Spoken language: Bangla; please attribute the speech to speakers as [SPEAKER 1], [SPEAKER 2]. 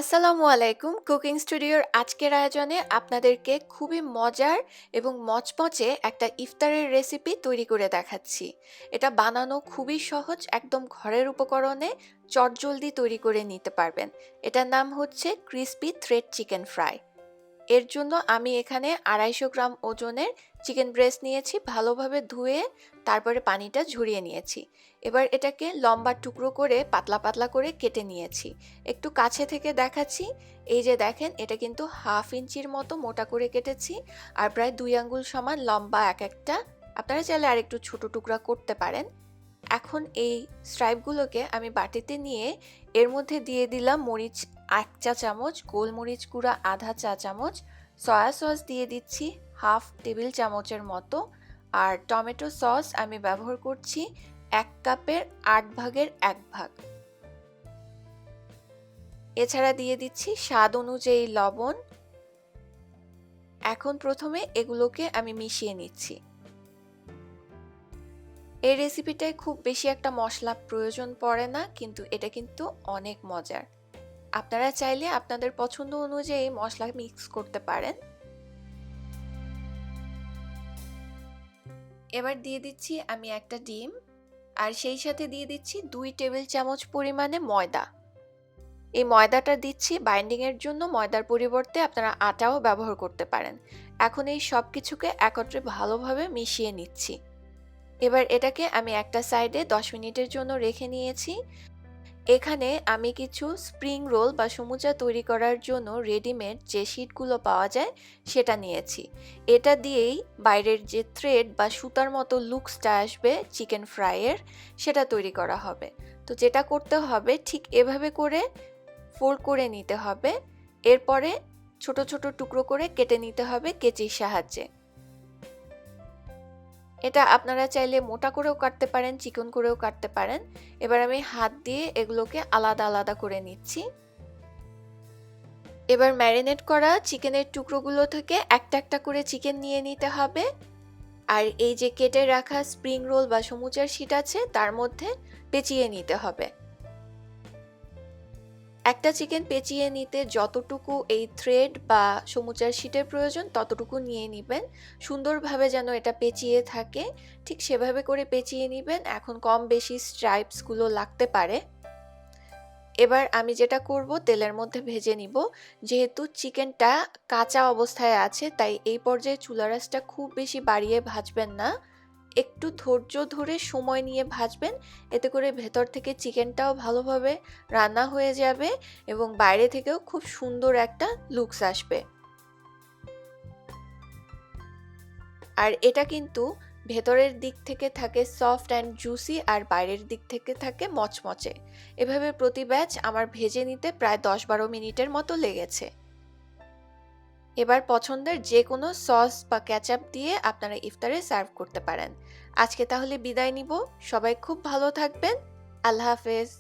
[SPEAKER 1] আসসালামু আলাইকুম। কুকিং স্টুডিওর আজকের আয়োজনে আপনাদেরকে খুবই মজার এবং মচমচে একটা ইফতারের রেসিপি তৈরি করে দেখাচ্ছি। এটা বানানো খুবই সহজ, একদম ঘরের উপকরণে চটজলদি তৈরি করে নিতে পারবেন। এটার নাম হচ্ছে ক্রিসপি থ্রেড চিকেন ফ্রাই। এর জন্য আমি এখানে 250 গ্রাম ওজনের চিকেন ব্রেস্ট নিয়েছি, ভালোভাবে ধুয়ে তারপরে পানিটা ঝরিয়ে নিয়েছি। এবার এটাকে লম্বা টুকরো করে পাতলা পাতলা করে কেটে নিয়েছি। একটু কাছে থেকে দেখাচ্ছি, এই যে দেখেন, এটা কিন্তু 1/2 ইঞ্চির মতো মোটা করে কেটেছি, আর প্রায় 2 আঙ্গুল সমান লম্বা এক একটা। আপনারা চাইলে আর একটু ছোট টুকরা করতে পারেন। এখন এই স্ট্রাইপগুলোকে আমি বাটিতে নিয়ে এর মধ্যে দিয়ে দিলাম মরিচ 1 চা চামচ, গোলমরিচ গুঁড়া আধা চা চামচ, সয়া সস দিয়ে দিচ্ছি 1/2 টেবিল চামচের মতো, আর টমেটো সস আমি ব্যবহার করছি 1 কাপের 8 ভাগের 1 ভাগ। এছাড়া দিয়ে দিচ্ছি স্বাদ অনুযায়ী লবণ। এখন প্রথমে এগুলোকে আমি মিশিয়ে নিচ্ছি। এই রেসিপিটায় খুব বেশি একটা মশলা প্রয়োজন পড়ে না, কিন্তু এটা কিন্তু অনেক মজার। আপনারা চাইলে আপনাদের পছন্দ অনুযায়ী মশলা মিক্স করতে পারেন। এবার দিয়ে দিচ্ছি আমি একটা ডিম, আর সেই সাথে দিয়ে দিচ্ছি 2 টেবিল চামচ পরিমাণে ময়দা। এই ময়দাটা দিচ্ছি বাইন্ডিং এর জন্য, ময়দার পরিবর্তে আপনারা আটাও ব্যবহার করতে পারেন। এখন এই সব কিছুকে একত্রে ভালোভাবে মিশিয়ে নিচ্ছি। এবার এটাকে আমি একটা সাইডে 10 মিনিটের জন্য রেখে নিয়েছি। এখানে আমি কিছু স্প্রিং রোল বা সমুচা তৈরি করার জন্য রেডিমেড যে শিটগুলো পাওয়া যায় সেটা নিয়েছি। এটা দিয়েই বাইরের যে থ্রেড বা সুতার মতো লুকসটা আসবে চিকেন ফ্রাইয়ের, সেটা তৈরি করা হবে। তো যেটা করতে হবে, ঠিক এভাবে করে ফোল্ড করে নিতে হবে, এরপরে ছোট ছোট টুকরো করে কেটে নিতে হবে কেচির সাহায্যে। এটা আপনারা চাইলে মোটা করেও কাটতে পারেন, চিকন করেও কাটতে পারেন। এবার আমি হাত দিয়ে এগুলোকে আলাদা আলাদা করে নিচ্ছি। এবার ম্যারিনেট করা চিকেনের টুকরোগুলো থেকে একটা একটা করে চিকেন নিয়ে নিতে হবে, আর এই যে কেটে রাখা স্প্রিং রোল বা সমুচার শিট আছে তার মধ্যে পেঁচিয়ে নিতে হবে। একটা চিকেন পেঁচিয়ে নিতে যতটুকু এই থ্রেড বা সমুচার শিটের প্রয়োজন ততটুকু নিয়ে নেবেন, সুন্দরভাবে যেন এটা পেঁচিয়ে থাকে, ঠিক সেভাবে করে পেঁচিয়ে নেবেন। এখন কম বেশি স্ট্রাইপসগুলো লাগতে পারে। এবার আমি যেটা করব, তেলের মধ্যে ভেজে নিব। যেহেতু চিকেনটা কাঁচা অবস্থায় আছে, তাই এই পর্যায়ে চুলা আঁচটা খুব বেশি বাড়িয়ে ভাজবেন না, একটু ধৈর্য ধরে সময় নিয়ে ভাজবেন। এতে করে ভেতর থেকে চিকেনটাও ভালোভাবে রান্না হয়ে যাবে এবং বাইরে থেকেও খুব সুন্দর একটা লুকস আসবে। আর এটা কিন্তু ভেতরের দিক থেকে থাকে সফট অ্যান্ড জুসি, আর বাইরের দিক থেকে থাকে মচমচে। এভাবে প্রতি ব্যাচ আমার ভেজে নিতে প্রায় 10-12 মিনিটের মতো লেগেছে। এবার পছন্দের যে কোনো সস বা কেচাপ দিয়ে আপনারা ইফতারে সার্ভ করতে পারেন। আজকে তাহলে বিদায় নিব। সবাই খুব ভালো থাকবেন। আল্লাহ হাফেজ।